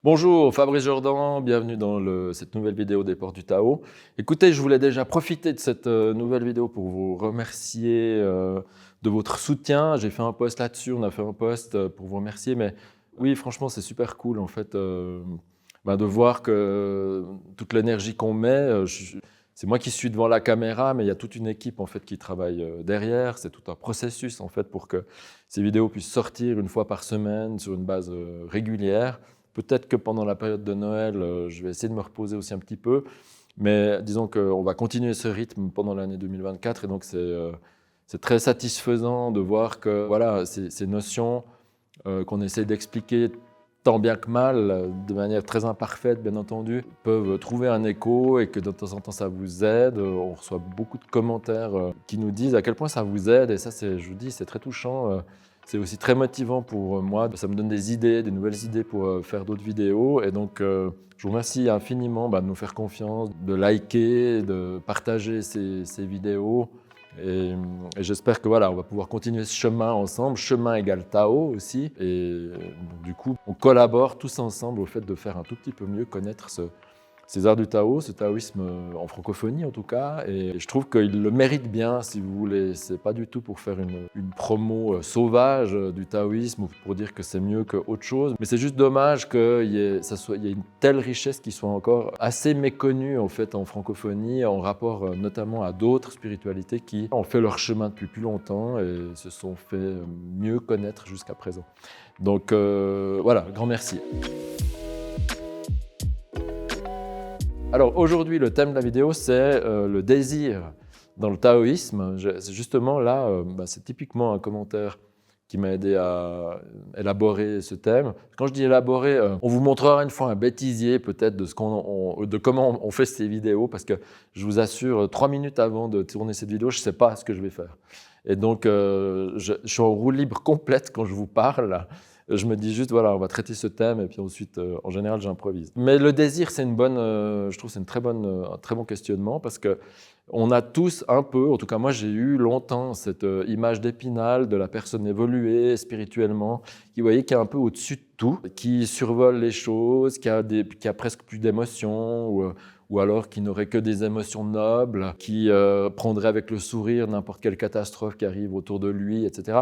Bonjour, Fabrice Jordan, bienvenue dans cette nouvelle vidéo des Portes du Tao. Écoutez, je voulais déjà profiter de cette nouvelle vidéo pour vous remercier de votre soutien. J'ai fait un post là-dessus, on a fait un post pour vous remercier, mais oui, franchement, c'est super cool en fait de voir que toute l'énergie qu'on met, c'est moi qui suis devant la caméra, mais il y a toute une équipe en fait qui travaille derrière. C'est tout un processus en fait pour que ces vidéos puissent sortir une fois par semaine sur une base régulière. Peut-être que pendant la période de Noël, je vais essayer de me reposer aussi un petit peu. Mais disons qu'on va continuer ce rythme pendant l'année 2024. Et donc, c'est très satisfaisant de voir que voilà, ces notions qu'on essaie d'expliquer tant bien que mal, de manière très imparfaite, bien entendu, peuvent trouver un écho et que de temps en temps, ça vous aide. On reçoit beaucoup de commentaires qui nous disent à quel point ça vous aide. Et ça, je vous dis, c'est très touchant. C'est aussi très motivant pour moi. Ça me donne des idées, des nouvelles idées pour faire d'autres vidéos. Et donc, je vous remercie infiniment de nous faire confiance, de liker, de partager ces vidéos. Et j'espère que voilà, on va pouvoir continuer ce chemin ensemble. Chemin égale Tao aussi. Et donc, du coup, on collabore tous ensemble au fait de faire un tout petit peu mieux connaître ces arts du Tao, ce taoïsme en francophonie en tout cas, et je trouve qu'il le mérite bien, si vous voulez. C'est pas du tout pour faire une promo sauvage du taoïsme ou pour dire que c'est mieux qu'autre chose, mais c'est juste dommage qu'il y ait une telle richesse qui soit encore assez méconnue en fait en francophonie, en rapport notamment à d'autres spiritualités qui ont fait leur chemin depuis plus longtemps et se sont fait mieux connaître jusqu'à présent. Donc voilà, grand merci. Alors aujourd'hui, le thème de la vidéo, c'est le désir dans le taoïsme. Justement là, c'est typiquement un commentaire qui m'a aidé à élaborer ce thème. Quand je dis élaborer, on vous montrera une fois un bêtisier peut-être de comment on fait ces vidéos, parce que je vous assure, 3 minutes avant de tourner cette vidéo, je ne sais pas ce que je vais faire. Et donc, je suis en roue libre complète quand je vous parle. Je me dis juste, voilà, on va traiter ce thème et puis ensuite, en général, j'improvise. Mais le désir, c'est je trouve, c'est un très bon questionnement parce que on a tous un peu, en tout cas moi, j'ai eu longtemps cette image d'Épinal de la personne évoluée spirituellement, qui, vous voyez, qui est un peu au-dessus de tout, qui survole les choses, qui a presque plus d'émotions ou alors qui n'aurait que des émotions nobles, qui prendrait avec le sourire n'importe quelle catastrophe qui arrive autour de lui, etc.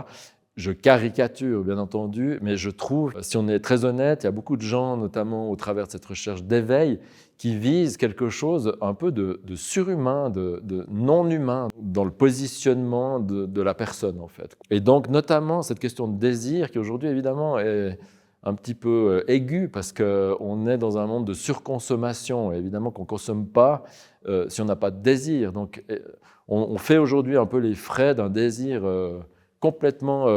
Je caricature, bien entendu, mais je trouve, si on est très honnête, il y a beaucoup de gens, notamment au travers de cette recherche d'éveil, qui visent quelque chose un peu de surhumain, de non-humain dans le positionnement de la personne, en fait. Et donc, notamment, cette question de désir, qui aujourd'hui, évidemment, est un petit peu aiguë, parce qu'on est dans un monde de surconsommation, et évidemment qu'on ne consomme pas si on n'a pas de désir. Donc, on fait aujourd'hui un peu les frais d'un désir complètement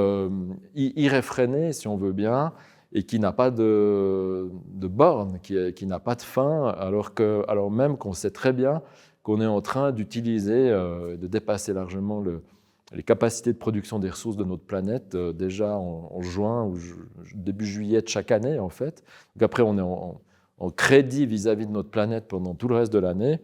irréfréné, si on veut bien, et qui n'a pas de borne, qui n'a pas de fin, alors même qu'on sait très bien qu'on est en train d'utiliser, de dépasser largement les capacités de production des ressources de notre planète, déjà en juin ou début juillet de chaque année, en fait. Donc après, on est en crédit vis-à-vis de notre planète pendant tout le reste de l'année.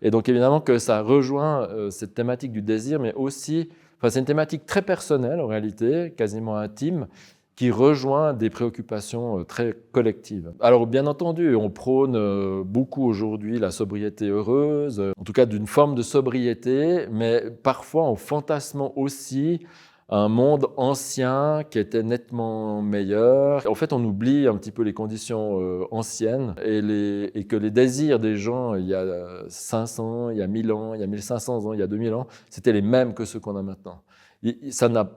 Et donc évidemment que ça rejoint cette thématique du désir, mais aussi, c'est une thématique très personnelle en réalité, quasiment intime, qui rejoint des préoccupations très collectives. Alors bien entendu, on prône beaucoup aujourd'hui la sobriété heureuse, en tout cas d'une forme de sobriété, mais parfois en fantasmant aussi un monde ancien qui était nettement meilleur. En fait, on oublie un petit peu les conditions anciennes et que les désirs des gens il y a 500, il y a 1000 ans, il y a 1500 ans, il y a 2000 ans, c'était les mêmes que ceux qu'on a maintenant.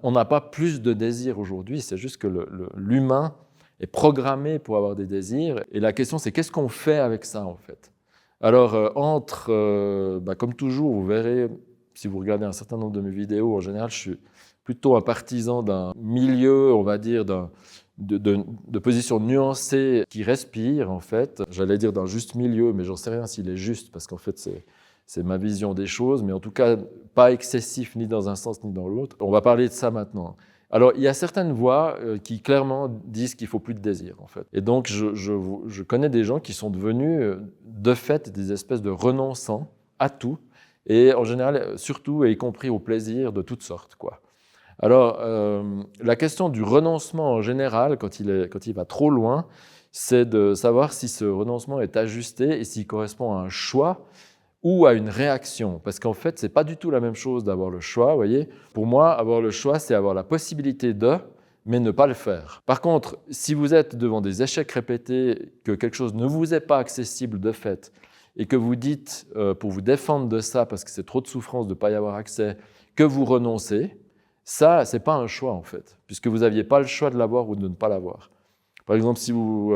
On n'a pas plus de désirs aujourd'hui, c'est juste que l'humain est programmé pour avoir des désirs. Et la question, c'est qu'est-ce qu'on fait avec ça, en fait? Alors, comme toujours, vous verrez, si vous regardez un certain nombre de mes vidéos, en général, je suis plutôt un partisan d'un milieu, on va dire, de position nuancée qui respire, en fait. J'allais dire d'un juste milieu, mais j'en sais rien s'il est juste, parce qu'en fait, c'est ma vision des choses, mais en tout cas, pas excessif ni dans un sens ni dans l'autre. On va parler de ça maintenant. Alors, il y a certaines voix qui clairement disent qu'il ne faut plus de désir, en fait. Et donc, je connais des gens qui sont devenus, de fait, des espèces de renonçants à tout, et en général, surtout, et y compris au plaisir de toutes sortes, quoi. Alors, la question du renoncement en général, quand il va trop loin, c'est de savoir si ce renoncement est ajusté et s'il correspond à un choix ou à une réaction. Parce qu'en fait, ce n'est pas du tout la même chose d'avoir le choix, vous voyez. Pour moi, avoir le choix, c'est avoir la possibilité de, mais ne pas le faire. Par contre, si vous êtes devant des échecs répétés, que quelque chose ne vous est pas accessible de fait, et que vous dites, pour vous défendre de ça, parce que c'est trop de souffrance de ne pas y avoir accès, que vous renoncez, ça, ce n'est pas un choix en fait, puisque vous n'aviez pas le choix de l'avoir ou de ne pas l'avoir. Par exemple, si vous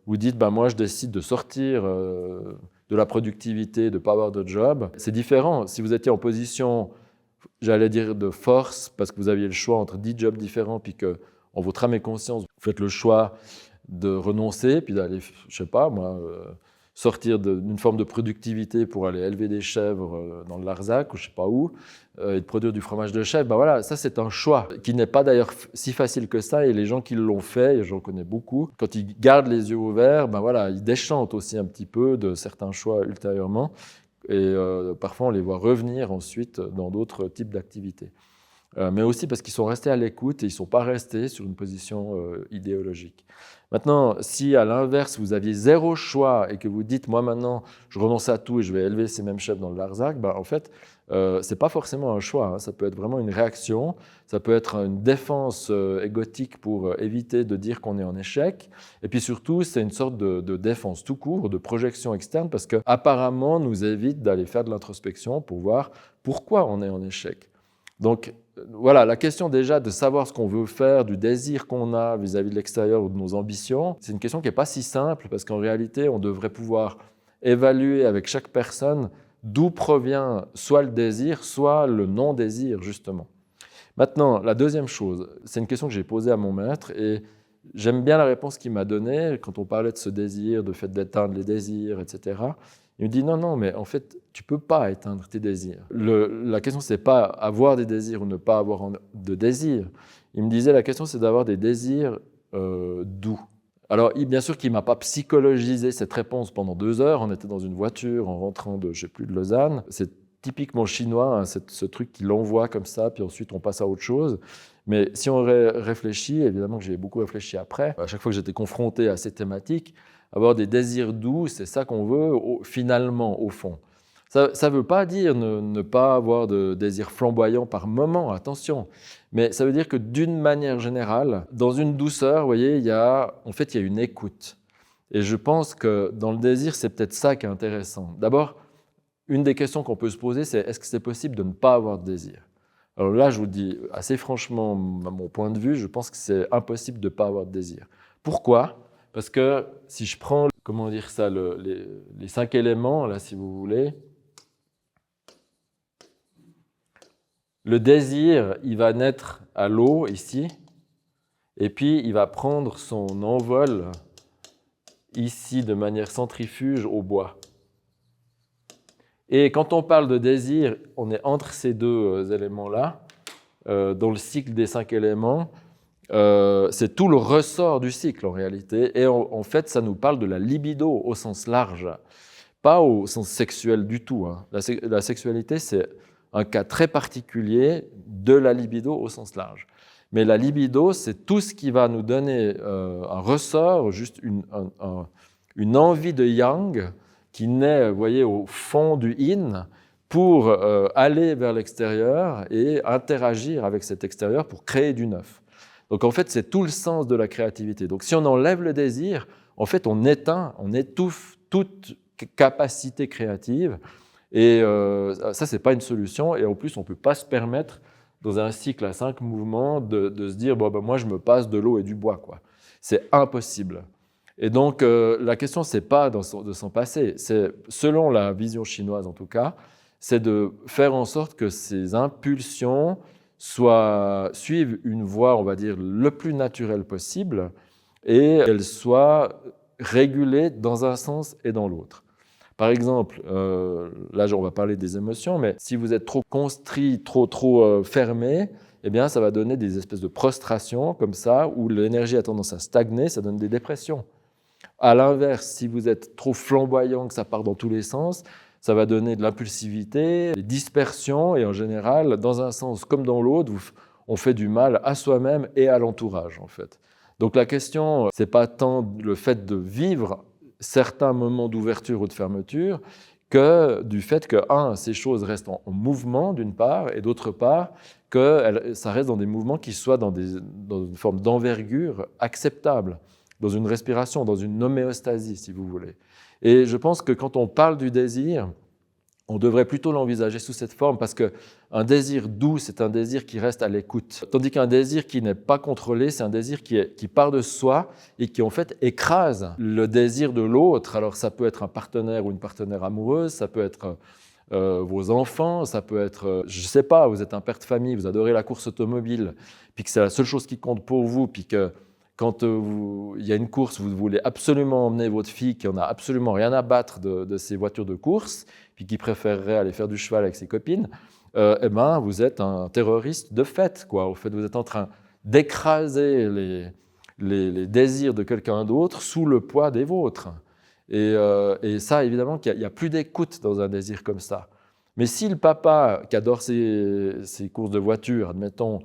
vous dites « moi, je décide de sortir de la productivité, de ne pas avoir de job », c'est différent. Si vous étiez en position, j'allais dire, de force, parce que vous aviez le choix entre 10 jobs différents, puis qu'en votre âme et conscience, vous faites le choix de renoncer, puis d'aller, je ne sais pas, moi, sortir d'une forme de productivité pour aller élever des chèvres dans le Larzac ou je ne sais pas où, et de produire du fromage de chèvre, ben voilà, ça c'est un choix qui n'est pas d'ailleurs si facile que ça, et les gens qui l'ont fait, et j'en connais beaucoup, quand ils gardent les yeux ouverts, ben voilà, ils déchantent aussi un petit peu de certains choix ultérieurement, et parfois on les voit revenir ensuite dans d'autres types d'activités. Mais aussi parce qu'ils sont restés à l'écoute et ils ne sont pas restés sur une position idéologique. Maintenant, si à l'inverse, vous aviez zéro choix et que vous dites « moi maintenant, je renonce à tout et je vais élever ces mêmes chefs dans le Larzac », ben, en fait, ce n'est pas forcément un choix, hein. Ça peut être vraiment une réaction, ça peut être une défense égotique pour éviter de dire qu'on est en échec. Et puis surtout, c'est une sorte de défense tout court, de projection externe, parce qu'apparemment, nous évite d'aller faire de l'introspection pour voir pourquoi on est en échec. Donc, voilà, la question déjà de savoir ce qu'on veut faire, du désir qu'on a vis-à-vis de l'extérieur ou de nos ambitions, c'est une question qui n'est pas si simple parce qu'en réalité, on devrait pouvoir évaluer avec chaque personne d'où provient soit le désir, soit le non-désir, justement. Maintenant, la deuxième chose, c'est une question que j'ai posée à mon maître et j'aime bien la réponse qu'il m'a donnée quand on parlait de ce désir, de fait d'éteindre les désirs, etc. Il me dit non, mais en fait, tu ne peux pas éteindre tes désirs. La question, ce n'est pas avoir des désirs ou ne pas avoir de désirs. Il me disait, la question, c'est d'avoir des désirs doux. Alors, bien sûr qu'il ne m'a pas psychologisé cette réponse pendant 2 heures. On était dans une voiture en rentrant de, je ne sais plus, de Lausanne. C'est typiquement chinois, hein, ce truc qui l'envoie comme ça, puis ensuite on passe à autre chose. Mais si on réfléchit, évidemment que j'ai beaucoup réfléchi après, à chaque fois que j'étais confronté à ces thématiques, avoir des désirs doux, c'est ça qu'on veut finalement, au fond. Ça ne veut pas dire ne pas avoir de désirs flamboyants par moment, attention. Mais ça veut dire que d'une manière générale, dans une douceur, vous voyez, il y a une écoute. Et je pense que dans le désir, c'est peut-être ça qui est intéressant. D'abord, une des questions qu'on peut se poser, c'est est-ce que c'est possible de ne pas avoir de désir ? Alors là, je vous dis assez franchement, à mon point de vue, je pense que c'est impossible de ne pas avoir de désir. Pourquoi ? Parce que si je prends, comment dire ça, les 5 éléments, là, si vous voulez, le désir, il va naître à l'eau, ici, et puis il va prendre son envol, ici, de manière centrifuge, au bois. Et quand on parle de désir, on est entre ces 2 éléments-là, dans le cycle des 5 éléments. C'est tout le ressort du cycle en réalité. Et en fait, ça nous parle de la libido au sens large, pas au sens sexuel du tout, hein. La sexualité, c'est un cas très particulier de la libido au sens large. Mais la libido, c'est tout ce qui va nous donner un ressort, juste une envie de yang qui naît, vous voyez, au fond du yin, pour aller vers l'extérieur et interagir avec cet extérieur pour créer du neuf. Donc en fait, c'est tout le sens de la créativité. Donc si on enlève le désir, en fait, on éteint, on étouffe toute capacité créative. Et ça, ce n'est pas une solution. Et en plus, on ne peut pas se permettre, dans un cycle à 5 mouvements, de se dire moi, je me passe de l'eau et du bois, quoi. C'est impossible. Et donc, la question, ce n'est pas de s'en passer. C'est, selon la vision chinoise en tout cas, c'est de faire en sorte que ces impulsions suivent une voie, on va dire, le plus naturelle possible et qu'elles soient régulées dans un sens et dans l'autre. Par exemple, là on va parler des émotions, mais si vous êtes trop constrit, trop fermé, eh bien ça va donner des espèces de prostrations comme ça, où l'énergie a tendance à stagner, ça donne des dépressions. À l'inverse, si vous êtes trop flamboyant, que ça part dans tous les sens, ça va donner de l'impulsivité, des dispersions, et en général, dans un sens comme dans l'autre, on fait du mal à soi-même et à l'entourage, en fait. Donc la question, c'est pas tant le fait de vivre certains moments d'ouverture ou de fermeture, que du fait que, ces choses restent en mouvement d'une part, et d'autre part, que ça reste dans des mouvements qui soient dans une forme d'envergure acceptable, dans une respiration, dans une homéostasie, si vous voulez. Et je pense que quand on parle du désir, on devrait plutôt l'envisager sous cette forme, parce qu'un désir doux, c'est un désir qui reste à l'écoute. Tandis qu'un désir qui n'est pas contrôlé, c'est un désir qui part de soi et qui en fait écrase le désir de l'autre. Alors ça peut être un partenaire ou une partenaire amoureuse, ça peut être vos enfants, ça peut être, je ne sais pas, vous êtes un père de famille, vous adorez la course automobile, puis que c'est la seule chose qui compte pour vous, puis que quand il y a une course, vous voulez absolument emmener votre fille qui n'en a absolument rien à battre de ces voitures de course, puis qui préférerait aller faire du cheval avec ses copines, eh ben, vous êtes un terroriste de fait, quoi. Au fait, vous êtes en train d'écraser les désirs de quelqu'un d'autre sous le poids des vôtres. Et ça, évidemment, qu'il n'y a plus d'écoute dans un désir comme ça. Mais si le papa qui adore ses courses de voiture, admettons,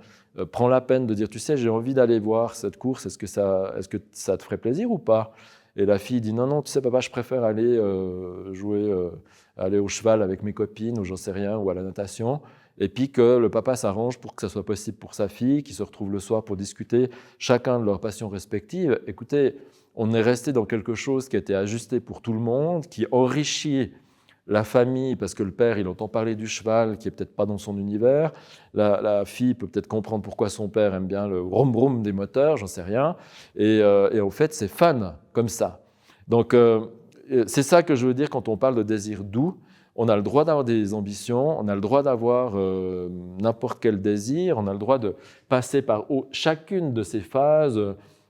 prend la peine de dire, tu sais, j'ai envie d'aller voir cette course, est-ce que ça te ferait plaisir ou pas? Et la fille dit, non, non, tu sais, papa, je préfère aller aller au cheval avec mes copines, ou j'en sais rien, ou à la natation. Et puis que le papa s'arrange pour que ça soit possible pour sa fille, qu'ils se retrouvent le soir pour discuter chacun de leurs passions respectives. Écoutez, on est resté dans quelque chose qui a été ajusté pour tout le monde, qui enrichit la famille, parce que le père, il entend parler du cheval, qui n'est peut-être pas dans son univers. La fille peut peut-être comprendre pourquoi son père aime bien le vroom-vroom des moteurs, j'en sais rien. Et en fait, c'est fun, comme ça. Donc, c'est ça que je veux dire quand on parle de désir doux. On a le droit d'avoir des ambitions, on a le droit d'avoir n'importe quel désir, on a le droit de passer par chacune de ces phases,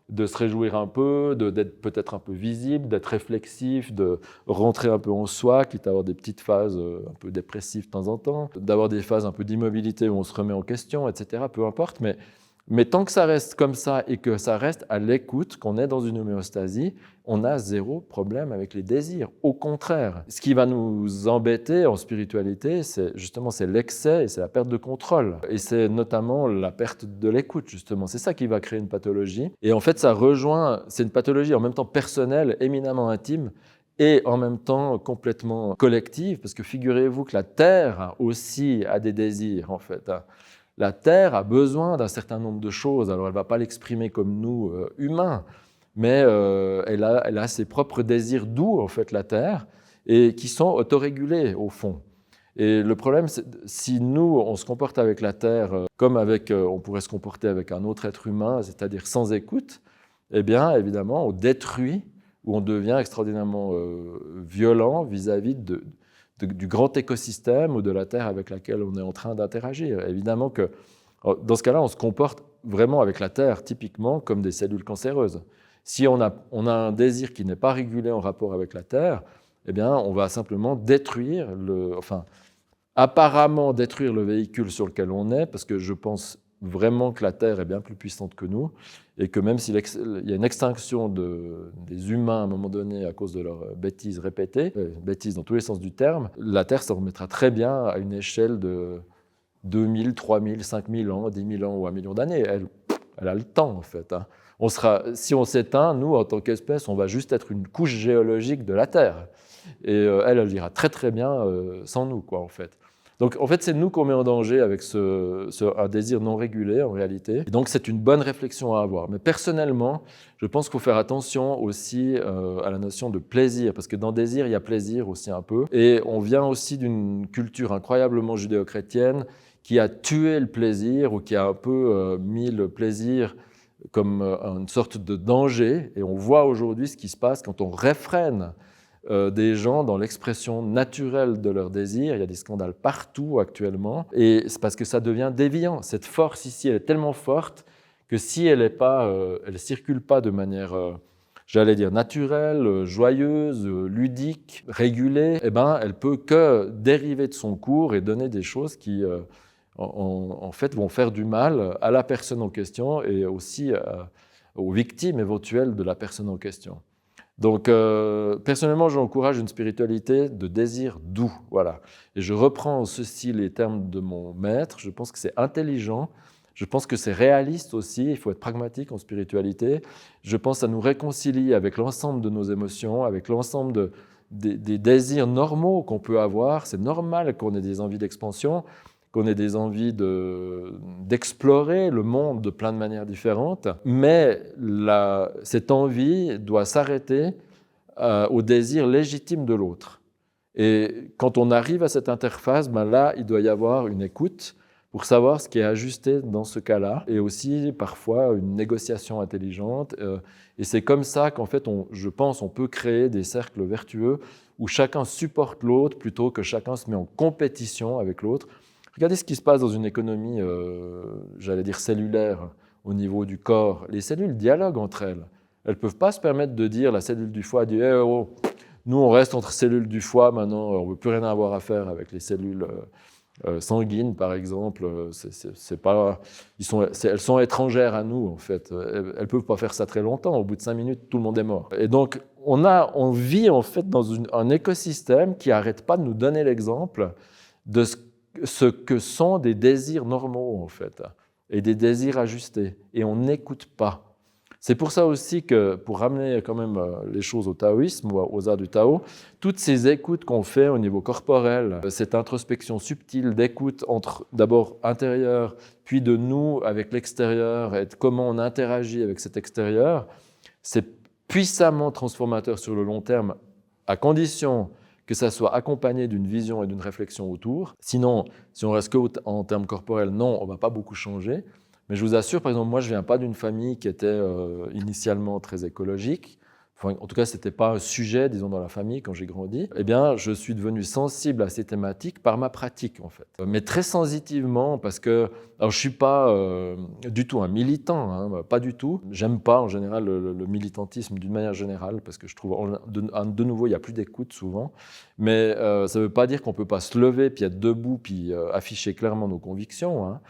de se réjouir un peu, d'être peut-être un peu visible, d'être réflexif, de rentrer un peu en soi, quitte à avoir des petites phases un peu dépressives de temps en temps, d'avoir des phases un peu d'immobilité où on se remet en question, etc. Peu importe, mais tant que ça reste comme ça et que ça reste à l'écoute, qu'on est dans une homéostasie, on a zéro problème avec les désirs. Au contraire, ce qui va nous embêter en spiritualité, c'est l'excès et c'est la perte de contrôle. Et c'est notamment la perte de l'écoute, justement. C'est ça qui va créer une pathologie. Et en fait, c'est une pathologie en même temps personnelle, éminemment intime, et en même temps complètement collective, parce que figurez-vous que la Terre aussi a des désirs, en fait. La Terre a besoin d'un certain nombre de choses. Alors, elle ne va pas l'exprimer comme nous, humains, mais elle a ses propres désirs doux, en fait, la Terre, et qui sont autorégulés, au fond. Et le problème, c'est si nous, on se comporte avec la Terre comme on pourrait se comporter avec un autre être humain, c'est-à-dire sans écoute, eh bien, évidemment, on détruit ou on devient extraordinairement violent vis-à-vis du grand écosystème ou de la Terre avec laquelle on est en train d'interagir. Évidemment que dans ce cas-là, on se comporte vraiment avec la Terre, typiquement, comme des cellules cancéreuses. Si on a un désir qui n'est pas régulé en rapport avec la Terre, eh bien, on va simplement apparemment détruire le véhicule sur lequel on est, parce que je pense vraiment que la Terre est bien plus puissante que nous, et que même s'il y a une extinction des humains à un moment donné à cause de leurs bêtises répétées, bêtises dans tous les sens du terme, la Terre se remettra très bien à une échelle de 2000, 3000, 5000 ans, 10 000 ans ou 1 million d'années. Elle a le temps, en fait. Si on s'éteint, nous, en tant qu'espèce, on va juste être une couche géologique de la Terre. Et elle ira très très bien sans nous, quoi, en fait. Donc, en fait, c'est nous qu'on met en danger avec un désir non régulé, en réalité. Et donc, c'est une bonne réflexion à avoir. Mais personnellement, je pense qu'il faut faire attention aussi à la notion de plaisir, parce que dans désir, il y a plaisir aussi un peu. Et on vient aussi d'une culture incroyablement judéo-chrétienne qui a tué le plaisir, ou qui a un peu mis le plaisir comme une sorte de danger. Et on voit aujourd'hui ce qui se passe quand on réfrène des gens dans l'expression naturelle de leurs désirs. Il y a des scandales partout actuellement, et c'est parce que ça devient déviant. Cette force ici, elle est tellement forte que si elle ne circule pas de manière, j'allais dire, naturelle, joyeuse, ludique, régulée, eh ben, elle peut que dériver de son cours et donner des choses qui, en fait, vont faire du mal à la personne en question et aussi aux victimes éventuelles de la personne en question. Donc, personnellement, j'encourage une spiritualité de désir doux. Voilà. Et je reprends en ceci les termes de mon maître. Je pense que c'est intelligent. Je pense que c'est réaliste aussi, il faut être pragmatique en spiritualité. Je pense que ça nous réconcilie avec l'ensemble de nos émotions, avec l'ensemble des désirs normaux qu'on peut avoir. C'est normal qu'on ait des envies d'expansion, qu'on ait des envies d'explorer le monde de plein de manières différentes, mais cette envie doit s'arrêter au désir légitime de l'autre. Et quand on arrive à cette interface, ben là, il doit y avoir une écoute pour savoir ce qui est ajusté dans ce cas-là, et aussi parfois une négociation intelligente. Et c'est comme ça qu'en fait, je pense, on peut créer des cercles vertueux où chacun supporte l'autre plutôt que chacun se met en compétition avec l'autre. Regardez ce qui se passe dans une économie, j'allais dire cellulaire, au niveau du corps. Les cellules dialoguent entre elles. Elles ne peuvent pas se permettre de dire, la cellule du foie dit hey, « oh, nous on reste entre cellules du foie, maintenant on ne veut plus rien avoir à faire avec les cellules sanguines par exemple. Elles sont étrangères à nous en fait. Elles ne peuvent pas faire ça très longtemps, au bout de 5 minutes tout le monde est mort. Et donc on vit en fait dans un écosystème qui n'arrête pas de nous donner l'exemple de ce que sont des désirs normaux en fait, et des désirs ajustés, et on n'écoute pas. C'est pour ça aussi que, pour ramener quand même les choses au taoïsme ou aux arts du Tao, toutes ces écoutes qu'on fait au niveau corporel, cette introspection subtile d'écoute entre d'abord intérieur, puis de nous avec l'extérieur, et de comment on interagit avec cet extérieur, c'est puissamment transformateur sur le long terme, à condition que ça soit accompagné d'une vision et d'une réflexion autour. Sinon, si on reste qu'en termes corporels, non, on ne va pas beaucoup changer. Mais je vous assure, par exemple, moi, je ne viens pas d'une famille qui était initialement très écologique. Enfin, en tout cas, ce n'était pas un sujet, disons, dans la famille quand j'ai grandi. Eh bien, je suis devenu sensible à ces thématiques par ma pratique, en fait. Mais très sensitivement, parce que alors, je ne suis pas du tout un militant, hein, pas du tout. J'aime pas, en général, le militantisme d'une manière générale, parce que je trouve, de nouveau, il n'y a plus d'écoute souvent. Mais ça ne veut pas dire qu'on ne peut pas se lever, puis être debout, puis afficher clairement nos convictions, hein.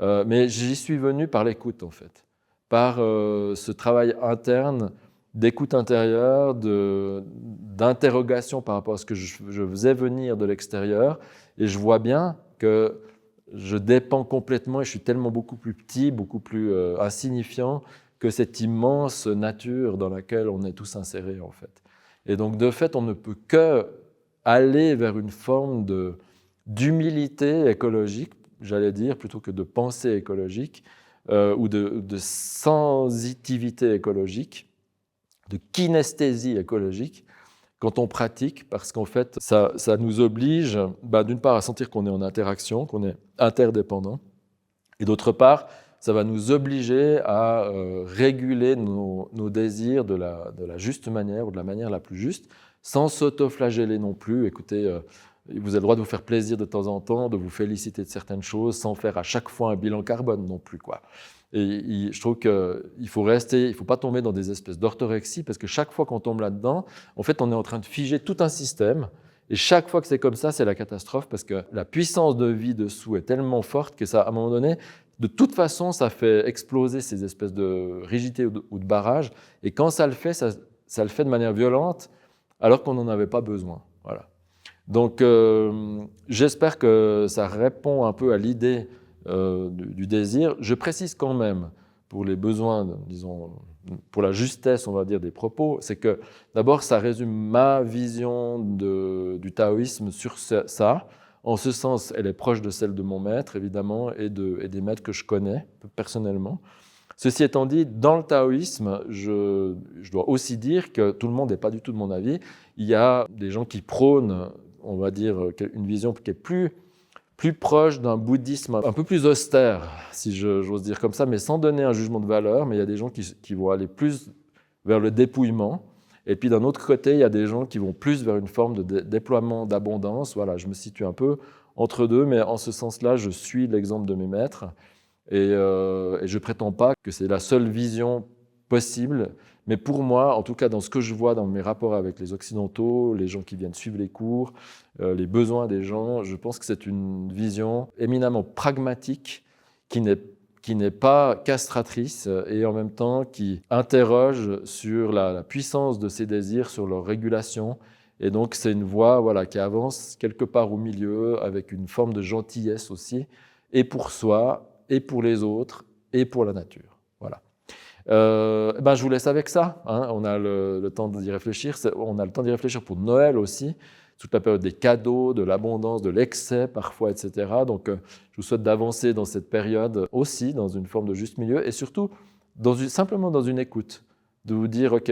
Mais j'y suis venu par l'écoute, en fait, par ce travail interne, d'écoute intérieure, d'interrogation par rapport à ce que je faisais venir de l'extérieur. Et je vois bien que je dépends complètement et je suis tellement beaucoup plus petit, beaucoup plus insignifiant que cette immense nature dans laquelle on est tous insérés, en fait. Et donc, de fait, on ne peut que aller vers une forme d'humilité écologique, j'allais dire, plutôt que de pensée écologique ou de sensitivité écologique, de kinesthésie écologique, quand on pratique, parce qu'en fait, ça nous oblige, d'une part, à sentir qu'on est en interaction, qu'on est interdépendant, et d'autre part, ça va nous obliger à réguler nos désirs de la juste manière ou de la manière la plus juste, sans s'auto-flageller non plus. Écoutez, vous avez le droit de vous faire plaisir de temps en temps, de vous féliciter de certaines choses, sans faire à chaque fois un bilan carbone non plus, quoi. Et je trouve qu'il faut faut pas tomber dans des espèces d'orthorexie, parce que chaque fois qu'on tombe là-dedans, en fait, on est en train de figer tout un système. Et chaque fois que c'est comme ça, c'est la catastrophe, parce que la puissance de vie dessous est tellement forte que ça, à un moment donné, de toute façon, ça fait exploser ces espèces de rigidité ou de barrage. Et quand ça le fait, ça le fait de manière violente, alors qu'on n'en avait pas besoin. Voilà. Donc, j'espère que ça répond un peu à l'idée du désir. Je précise quand même, pour les besoins, disons, pour la justesse, on va dire, des propos, c'est que d'abord, ça résume ma vision du taoïsme sur ça. En ce sens, elle est proche de celle de mon maître, évidemment, et des maîtres que je connais personnellement. Ceci étant dit, dans le taoïsme, je dois aussi dire que tout le monde n'est pas du tout de mon avis. Il y a des gens qui prônent, on va dire, une vision qui est plus proche d'un bouddhisme un peu plus austère, si j'ose dire comme ça, mais sans donner un jugement de valeur. Mais il y a des gens qui vont aller plus vers le dépouillement. Et puis d'un autre côté, il y a des gens qui vont plus vers une forme de déploiement d'abondance. Voilà, je me situe un peu entre deux, mais en ce sens-là, je suis l'exemple de mes maîtres. Et je ne prétends pas que c'est la seule vision possible. Mais pour moi, en tout cas dans ce que je vois dans mes rapports avec les Occidentaux, les gens qui viennent suivre les cours, les besoins des gens, je pense que c'est une vision éminemment pragmatique qui n'est pas castratrice et en même temps qui interroge sur la puissance de ces désirs, sur leur régulation. Et donc c'est une voie, voilà, qui avance quelque part au milieu avec une forme de gentillesse aussi, et pour soi et pour les autres, et pour la nature. Voilà. Je vous laisse avec ça. Hein. On a le temps d'y réfléchir. On a le temps d'y réfléchir pour Noël aussi, toute la période des cadeaux, de l'abondance, de l'excès parfois, etc. Donc, je vous souhaite d'avancer dans cette période aussi, dans une forme de juste milieu, et surtout simplement dans une écoute, de vous dire, OK,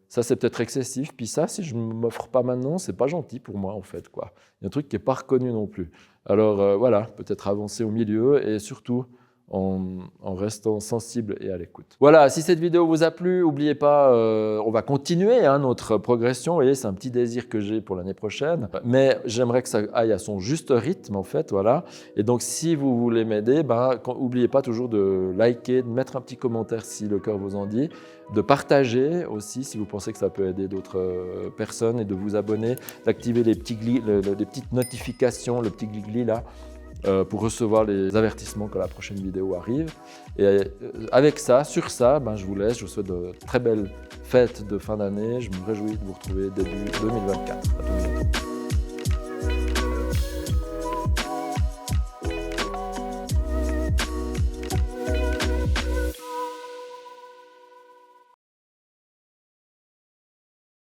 ça c'est peut-être excessif, puis ça, si je ne m'offre pas maintenant, c'est pas gentil pour moi en fait, quoi. Il y a un truc qui n'est pas reconnu non plus. Alors voilà, peut-être avancer au milieu et surtout en restant sensible et à l'écoute. Voilà, si cette vidéo vous a plu, n'oubliez pas, on va continuer notre progression. Vous voyez, c'est un petit désir que j'ai pour l'année prochaine, mais j'aimerais que ça aille à son juste rythme en fait, voilà. Et donc, si vous voulez m'aider, n'oubliez pas toujours de liker, de mettre un petit commentaire si le cœur vous en dit, de partager aussi si vous pensez que ça peut aider d'autres personnes et de vous abonner, d'activer les petites notifications, le petit glis-glis là, pour recevoir les avertissements quand la prochaine vidéo arrive. Et avec ça, sur ça, je vous laisse. Je vous souhaite de très belles fêtes de fin d'année. Je me réjouis de vous retrouver début 2024. À tout bientôt.